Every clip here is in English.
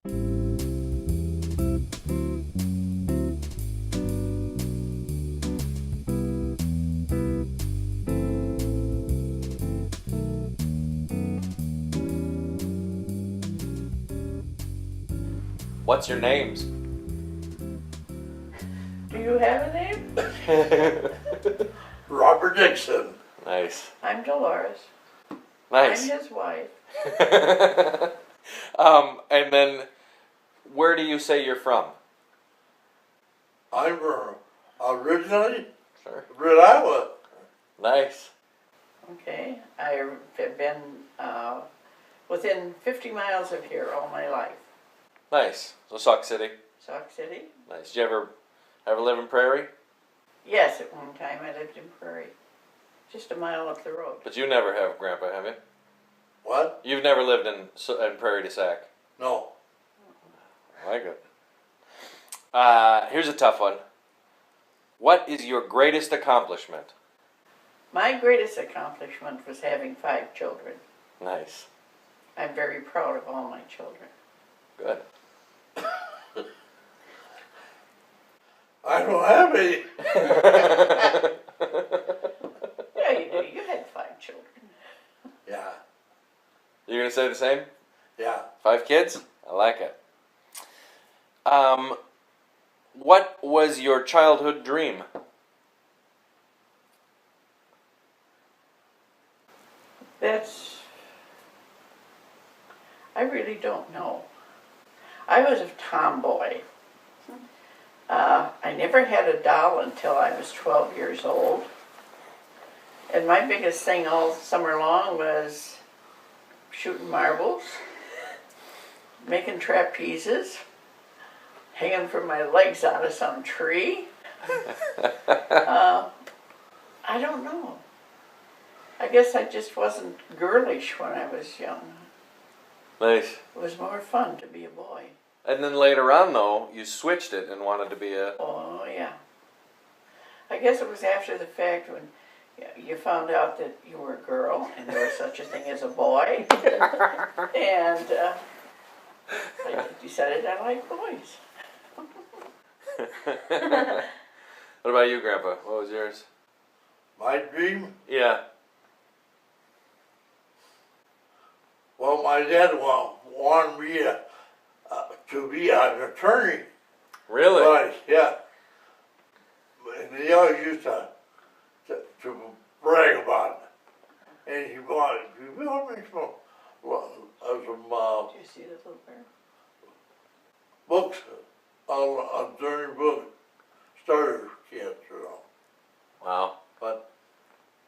What's your names? Do you have a name? Robert Dickson. Nice. I'm Dolores. Nice. I'm his wife. And then, where do you say you're from? I'm originally Sure. Red Iowa. Nice. Okay. I've been within 50 miles of here all my life. Nice. So Sauk City. Sauk City? Nice. Did you ever live in Prairie? Yes, at one time I lived in Prairie. Just a mile up the road. But you never have, Grandpa, have you? What? You've never lived in Prairie to Sac. No. I like it. Here's a tough one. What is your greatest accomplishment? My greatest accomplishment was having 5 children. Nice. I'm very proud of all my children. Good. I don't have any. Yeah, you do. You had 5 children. Yeah. You're going to say the same? Yeah. 5 kids? I like it. What was your childhood dream? I really don't know. I was a tomboy. I never had a doll until I was 12 years old. And my biggest thing all summer long was shooting marbles, making trapezes, hanging from my legs out of some tree. I don't know. I guess I just wasn't girlish when I was young. Nice. It was more fun to be a boy. And then later on, though, you switched it and wanted to be a... Oh, yeah. I guess it was after the fact when you found out that you were a girl and there was such a thing as a boy. And I decided I like boys. What about you, Grandpa? What was yours? My dream? Yeah. Well, my dad wanted me to be an attorney. Really? But, yeah. And he always used to brag about it. And he bought me some Did you see this little bear? books, attorney book, starter kits, you know. Wow. But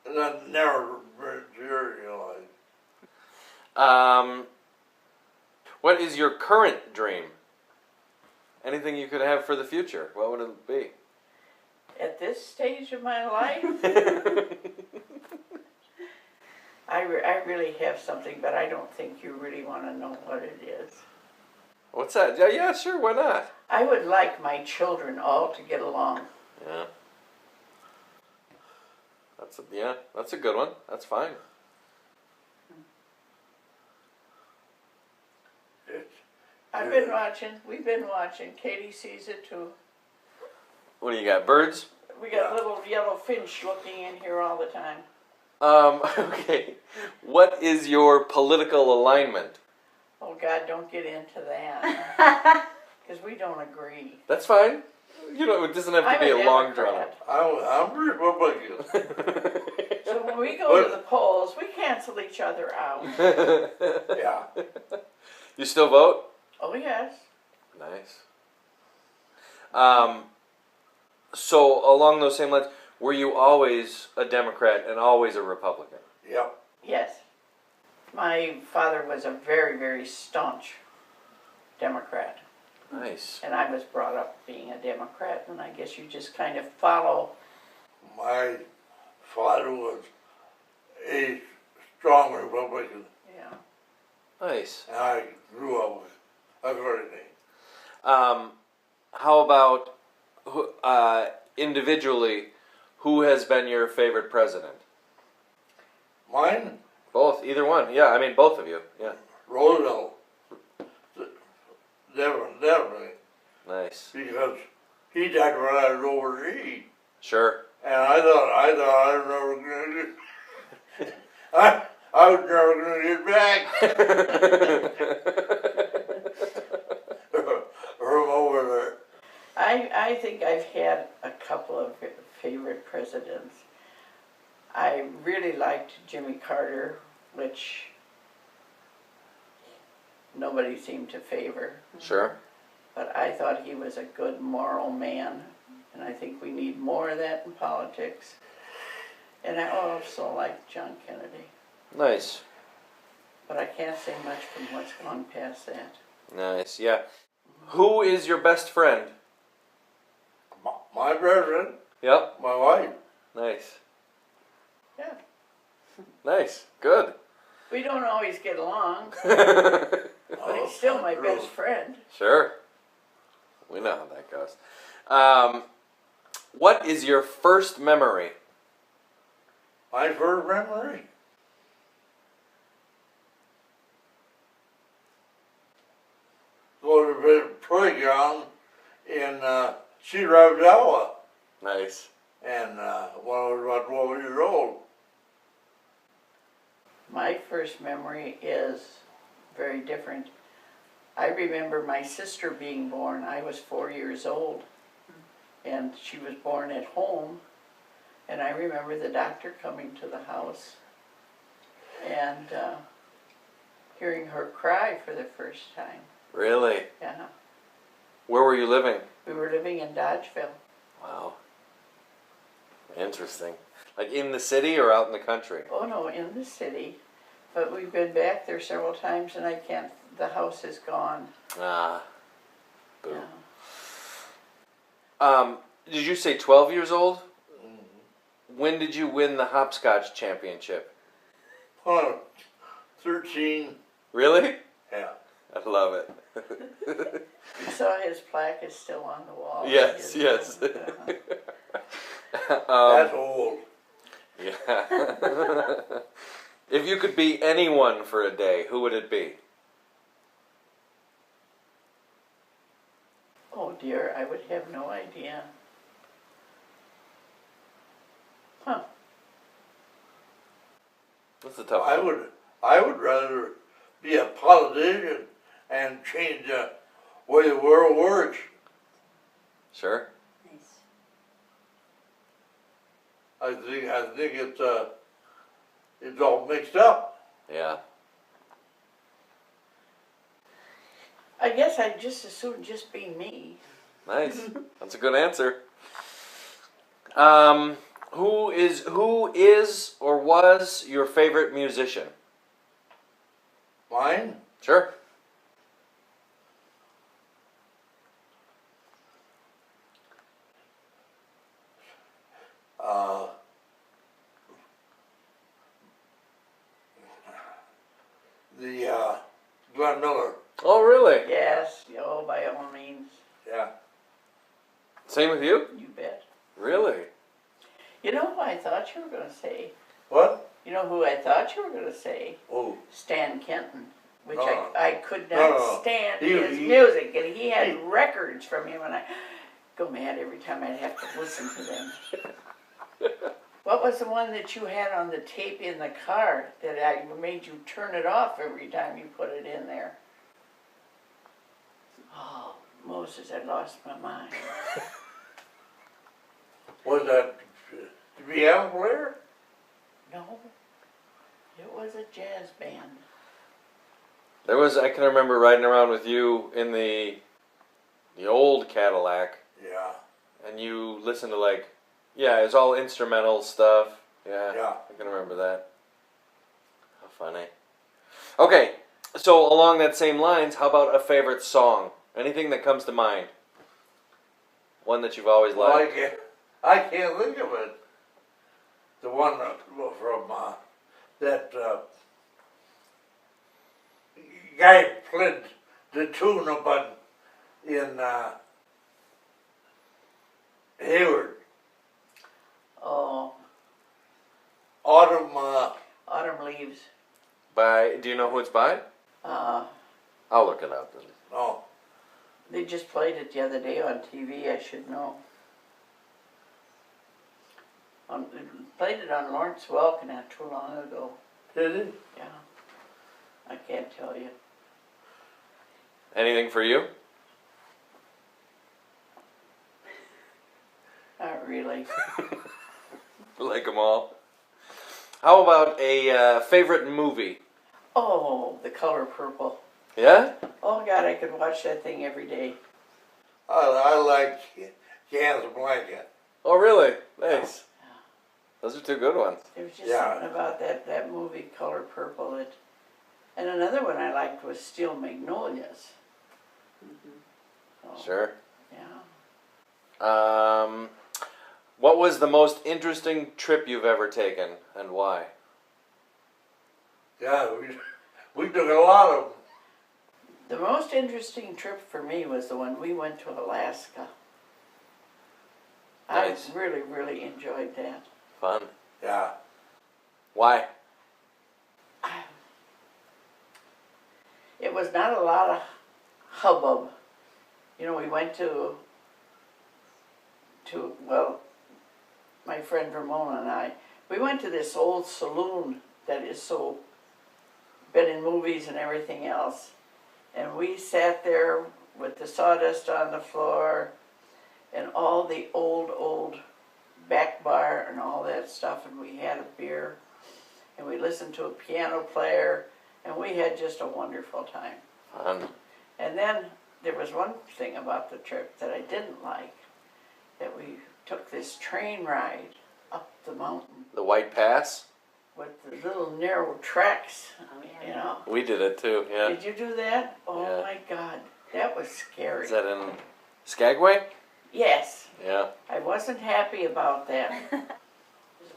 that never materialized. What is your current dream? Anything you could have for the future, what would it be? At this stage of my life, I really have something, but I don't think you really want to know what it is. What's that? Yeah, sure, why not? I would like my children all to get along. Yeah. That's a good one. That's fine. We've been watching. Katie sees it too. What do you got, birds? We got little yellow finch looking in here all the time. Okay. What is your political alignment? Oh God, don't get into that. Because we don't agree. That's fine. You know, it doesn't have to I'm be a long Democrat. drawn. I'm Republican. So when we go to the polls, we cancel each other out. Yeah. You still vote? Oh yes. Nice. So along those same lines, were you always a Democrat and always a Republican? Yep. Yes. My father was a very, very staunch Democrat. Nice. And I was brought up being a Democrat, and I guess you just kind of follow. My father was a strong Republican, Yeah. Nice. and I grew up with everything. How about individually, who has been your favorite president? Mine, Both, either one. Yeah, I mean both of you. Yeah. Roosevelt, definitely. Nice. Because he died when I was overseas. Sure. And I thought I was never gonna get, I was never gonna get back from over there. I think I've had a couple of favorite presidents. I really liked Jimmy Carter, which nobody seemed to favor. Sure. But I thought he was a good moral man, and I think we need more of that in politics. And I also like John Kennedy, Nice. but I can't say much from what's gone past that. Nice. Yeah. Who is your best friend? My president, Yep. my wife. Nice. Yeah. Nice. Good. We don't always get along, Sure. but he's still my best friend. We know how that goes. What is your first memory? My first memory? Go to the playground in Cedar Rapids, Iowa. Nice. And when I was about 12 years old. My first memory is very different. I remember my sister being born. I was 4 years old, and she was born at home. And I remember the doctor coming to the house and hearing her cry for the first time. Really? Yeah, Where were you living? we were living in Dodgeville. Wow. Interesting. Like in the city or out in the country? Oh no, in the city, but we've been back there several times, and I can't. The house is gone. Ah. Boo. Yeah. Did you say 12 years old? When did you win the hopscotch championship? 13. Really? Yeah. I love it. You saw his plaque is still on the wall. Yes, yes. That's old. Yeah. If you could be anyone for a day, who would it be? Oh dear, I would have no idea. Huh. That's a tough I would rather be a politician and change the way the world works. Sure. Nice. I think it's all mixed up. Yeah. I guess I'd just as soon just be me. Nice. That's a good answer. Who is or was your favorite musician? Mine? Sure. The Glenn Miller. Oh, really? Yes, oh, by all means, Yeah. Same with you? you bet. Really? You know who I thought you were going to say? What? You know who I thought you were going to say? Oh. Stan Kenton, which No. I could not No. stand He- his he- music, and he had records from him, and I go mad every time I'd have to listen to them. What was the one that you had on the tape in the car that I made you turn it off every time you put it in there? Oh, Moses, I lost my mind. Was that the piano player? No, it was a jazz band. I can remember riding around with you in the old Cadillac, Yeah. and you listened to it was all instrumental stuff. Yeah. Yeah. I can remember that. How funny. Okay, so along that same lines, how about a favorite song? Anything that comes to mind? One that you've always Well, liked? I can't think of it. The one from that guy played the tune up in Hayward. Oh, Autumn. Autumn Leaves. Do you know who it's by? Uh, I'll look it up. No. They just played it the other day on TV, I should know. They played it on Lawrence Welk not too long ago. Did it? Yeah. I can't tell you. Anything for you? Not really. Like them all. How about a favorite movie? Oh, The Color Purple. Yeah? Oh God, I could watch that thing every day. I like Casablanca. Oh, really? Nice. Those are two good ones. There was just Yeah. something about that movie, Color Purple. And another one I liked was Steel Magnolias. Oh, Sure. Yeah. What was the most interesting trip you've ever taken, and why? Yeah, we took a lot of them. The most interesting trip for me was the one we went to Alaska. Nice. I really, really enjoyed that. Fun. Yeah. Why? It was not a lot of hubbub. You know, we went to well, my friend Ramona and I, we went to this old saloon that is so, been in movies and everything else. And we sat there with the sawdust on the floor and all the old back bar and all that stuff, and we had a beer and we listened to a piano player, and we had just a wonderful time. Fun. And then there was one thing about the trip that I didn't like, that we took this train ride up the mountain The White Pass? with the little narrow tracks, Oh, you yeah. know. We did it too, yeah. Did you do that? Oh Yeah. my God, that was scary. Is that in Skagway? Yes, Yeah. I wasn't happy about that.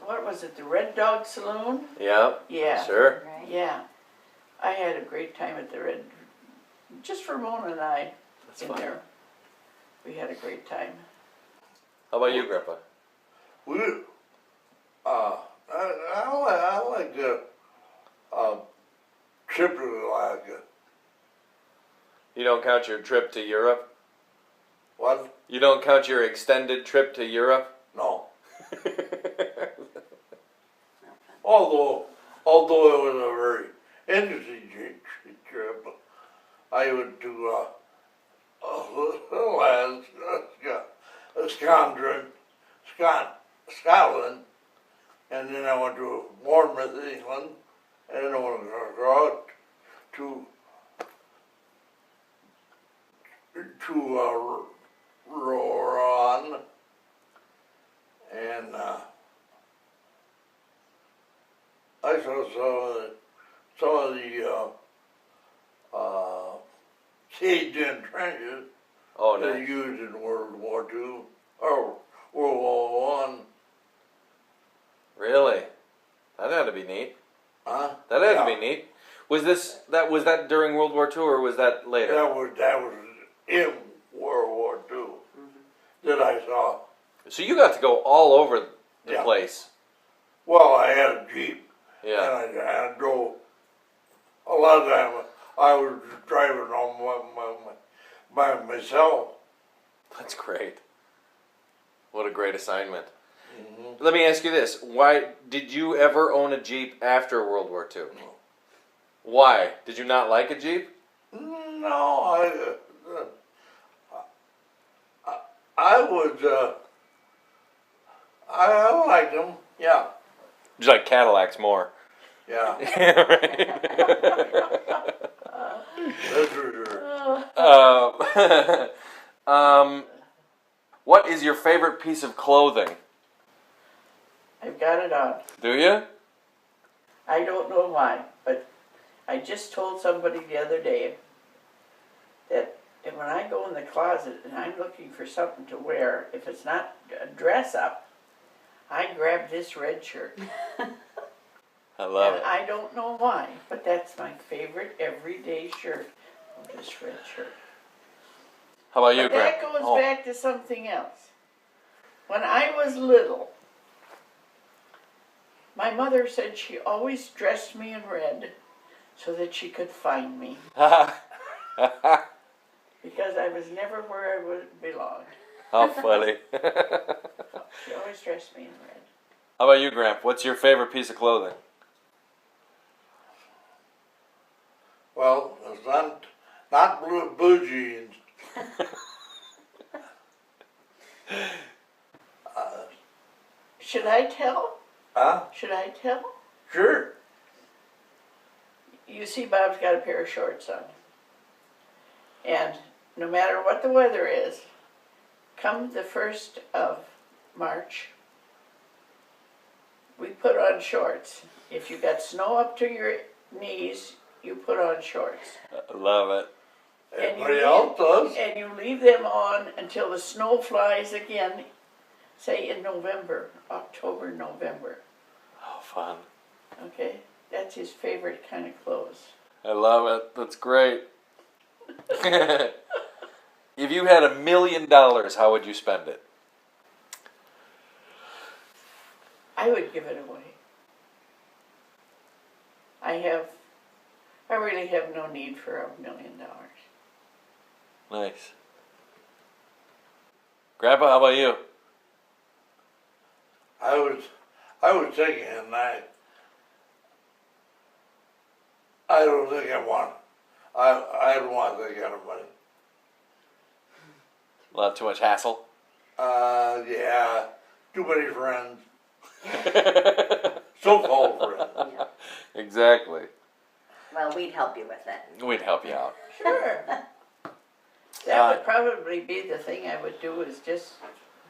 What was it, the Red Dog Saloon? Yeah. Yeah. Sure. Right? Yeah. I had a great time at the Red, just Ramona and I That's in fun. there. We had a great time. How about you, Grandpa? I like trip to Alaska. You don't count your trip to Europe? What? You don't count your extended trip to Europe? No. Although it was a very interesting trip, I went to Scotland, and then I went to Bournemouth, England, and then I went across to Rouen, and I saw some of the Cajun trenches Oh, that nice. used in World War II or World War One. Really? That had to be neat. Huh? That had Yeah. to be neat. Was that during World War II or was that later? That was in World War II that I saw. So you got to go all over the Yeah. place. Well, I had a Jeep, Yeah. and I drove. A lot of time I was driving on by myself. That's great. What a great assignment. Mm-hmm. Let me ask you this. Why did you ever own a Jeep after World War II? No. Why? Did you not like a Jeep? No, I was I liked them. Yeah, Did you like Cadillacs more? yeah, Yeah, right. that's for sure. What is your favorite piece of clothing? I've got it on. Do you? I don't know why, but I just told somebody the other day that when I go in the closet and I'm looking for something to wear, if it's not a dress up, I grab this red shirt. I love And it. I don't know why, but that's my favorite everyday shirt, this red shirt. How about you, But that Grandpa? goes back to something else. When I was little, my mother said she always dressed me in red so that she could find me. because I was never where I would belong. How funny. She always dressed me in red. How about you, Gramp? What's your favorite piece of clothing? Well, it's not blue jeans. Should I tell? Huh? Should I tell? Sure. You see, Bob's got a pair of shorts on. And no matter what the weather is, come the 1st of March, we put on shorts. If you got snow up to your knees, you put on shorts. I love it. Everybody else does. And you leave them on until the snow flies again, say in November, October, November. Oh, fun. Okay? That's his favorite kind of clothes. I love it. That's great. If you had $1 million, how would you spend it? I would give it away. I really have no need for $1 million. Nice. Grandpa, how about you? I was thinking, and I don't think I want. I don't want that kind of money. A lot too much hassle. Yeah, too many friends. So-called friends. Yeah. Exactly. Well, we'd help you with it. We'd help you out. Sure. That would probably be the thing I would do, is just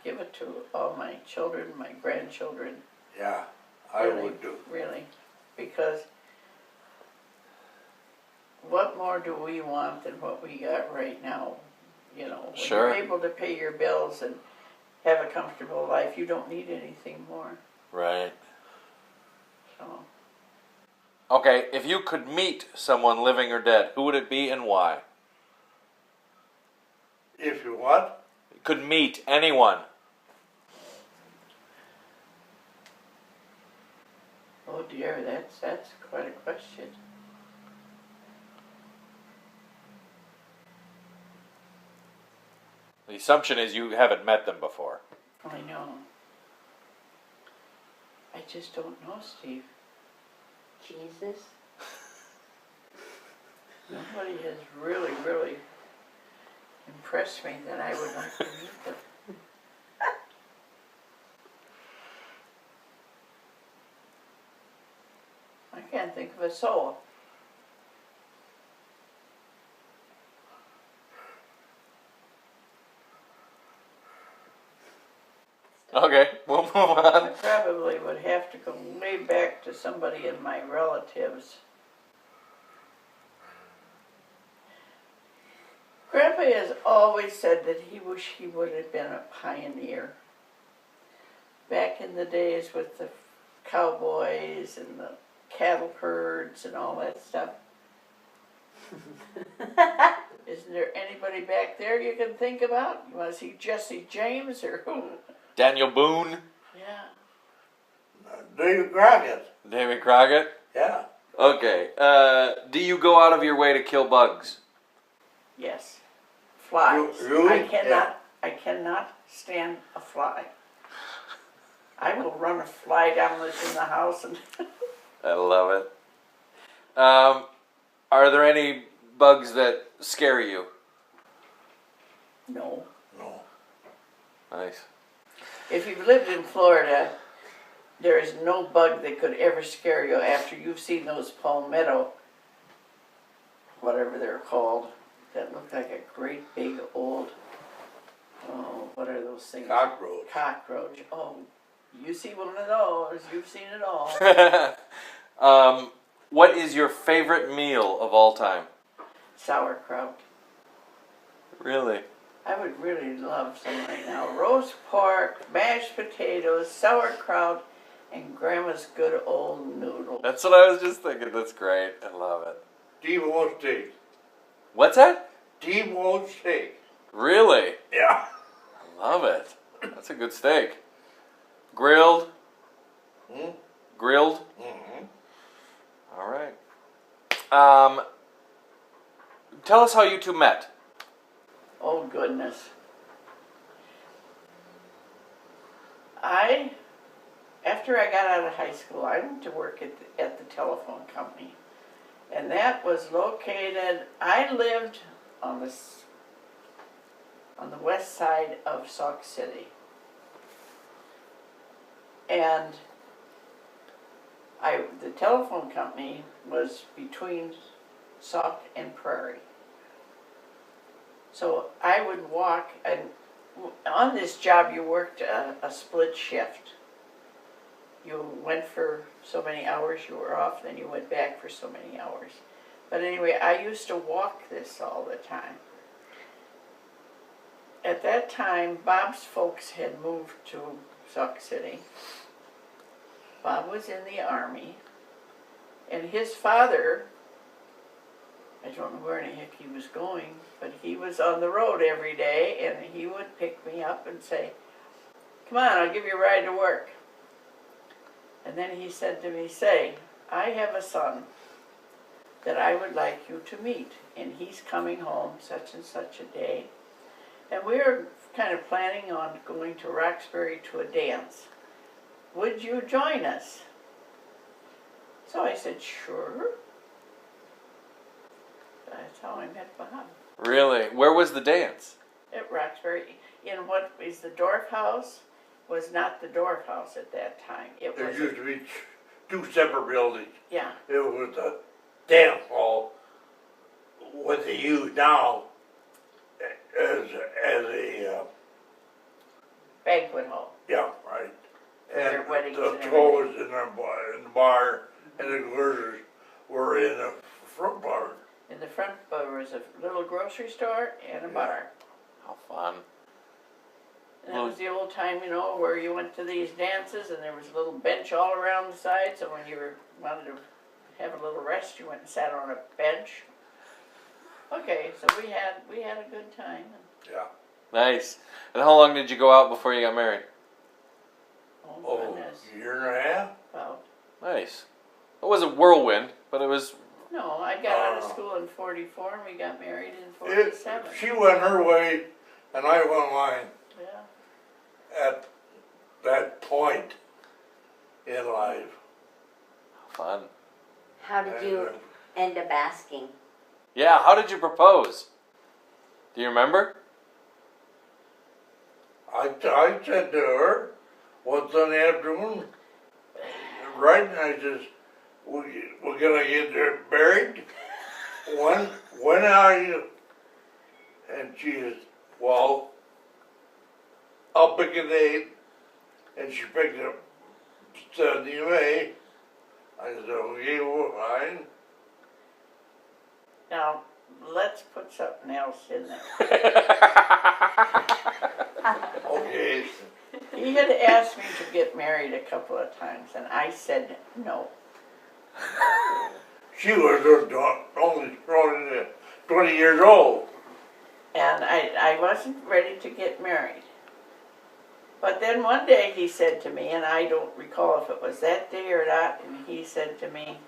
give it to all my children, my grandchildren. Yeah, I Really, would do. Really, because what more do we want than what we got right now? You know, when Sure. you're able to pay your bills and have a comfortable life, you don't need anything more. Right. So, Okay, if you could meet someone living or dead, who would it be and why? If you what? Could meet anyone. oh dear, that's quite a question. The assumption is you haven't met them before. I know. I just don't know, Steve. Jesus. Nobody has really, really impressed me that I would like to meet them. I can't think of a soul. Okay, we'll move I on. probably would have to go way back to somebody in my relatives. Grandpa has always said that he wished he would have been a pioneer. Back in the days with the cowboys and the cattle herds and all that stuff. Isn't there anybody back there you can think about? You want to see Jesse James or who? Daniel Boone, Yeah. David Crockett. David Crockett. Yeah. Okay, do you go out of your way to kill bugs? Yes. Flies. Really? I cannot stand a fly. I will run a fly down that's in the house and I love it. Are there any bugs that scare you? no. No. Nice. If you've lived in Florida, there is no bug that could ever scare you after you've seen those palmetto, whatever they're called, that look like a great big old, oh, what are those things? Cockroach. Cockroach. Oh, you see one of those, you've seen it all. What is your favorite meal of all time? Sauerkraut. Really? I would really love some right now. Roast pork, mashed potatoes, sauerkraut, and Grandma's good old noodles. That's what I was just thinking. That's great. I love it. T-bone steak. What's that? T-bone steak. Really? Yeah. I love it. That's a good steak. Grilled? Hmm? Grilled? Mm-hmm. All right. Tell us how you two met. goodness. After I got out of high school, I went to work at the telephone company. And that was located, I lived on the west side of Sauk City. And the telephone company was between Sauk and Prairie. So I would walk, and on this job you worked a split shift. You went for so many hours, you were off, then you went back for so many hours. But anyway, I used to walk this all the time. At that time, Bob's folks had moved to Sauk City. Bob was in the Army, and his father, I don't know where in the heck he was going, but he was on the road every day, and he would pick me up and say, "Come on, I'll give you a ride to work." And then he said to me, "Say, I have a son that I would like you to meet, and he's coming home such and such a day. And we're kind of planning on going to Roxbury to a dance. Would you join us?" So I said, "Sure." That's how I met Bob. Really? Where was the dance? At Roxbury, in what is the Dorf House, was not the Dorf House at that time. It There was, used to be two separate buildings. yeah, It was a dance hall, what they use now as a banquet hall. yeah, right. Their And weddings the and clothes in the bar and the glazers were in the front bar. In the front there was a little grocery store and a bar. How fun. And that was the old time, you know, where you went to these dances and there was a little bench all around the side, so when you wanted to have a little rest, you went and sat on a bench. Okay, so we had a good time. Yeah. Nice. And how long did you go out before you got married? Oh, goodness. Year and a half? About, Nice. It wasn't whirlwind, but it was... no, I got out of school in 44 and we got married in 47. She went her way and I went mine Yeah. at that point in life. Fun. How did you end up asking? Yeah, how did you propose? Do you remember? I said to her one Sunday afternoon, right, and I says, we're gonna get married? When are you? And she says, well, I'll pick a date. And she picked up 70 May. I said, okay, well, fine. Now, let's put something else in there. Okay. He had asked me to get married a couple of times, and I said no. She was only 20 years old. And I wasn't ready to get married. But then one day he said to me, and I don't recall if it was that day or not, and he said to me,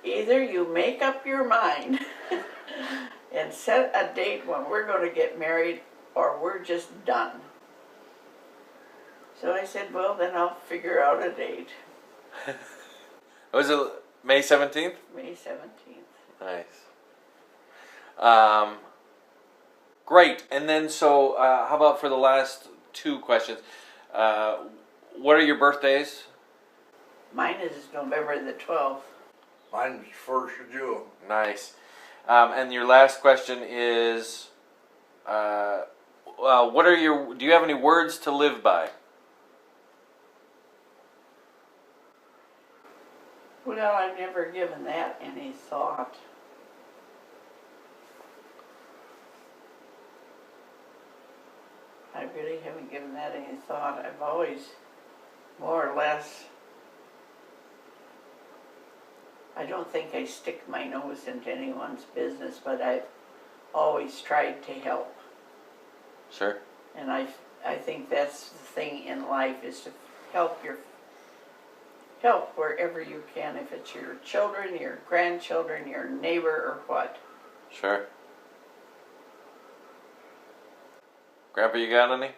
either you make up your mind and set a date when we're going to get married, or we're just done. So I said, well, then I'll figure out a date. Was it May 17th? May 17th. Nice. Great. And then, so how about for the last two questions? What are your birthdays? Mine is November the 12th. Mine's 1st of June. Nice. And your last question is, what are your? Do you have any words to live by? Well, I've never given that any thought. I really haven't given that any thought. I've always, more or less, I don't think I stick my nose into anyone's business, but I've always tried to help. Sure. And I think that's the thing in life, is to help wherever you can, if it's your children, your grandchildren, your neighbor, or what. Sure. Grandpa, you got any?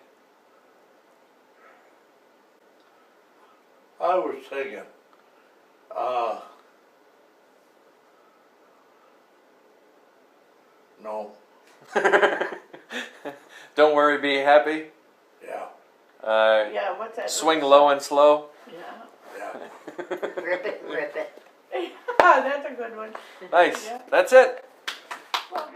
I was thinking, no, Don't worry, be happy. yeah, Yeah, what's that? Swing low and slow. Yeah. yeah. Rip it, rip it. That's a good one. Nice. Yeah. That's it. Well,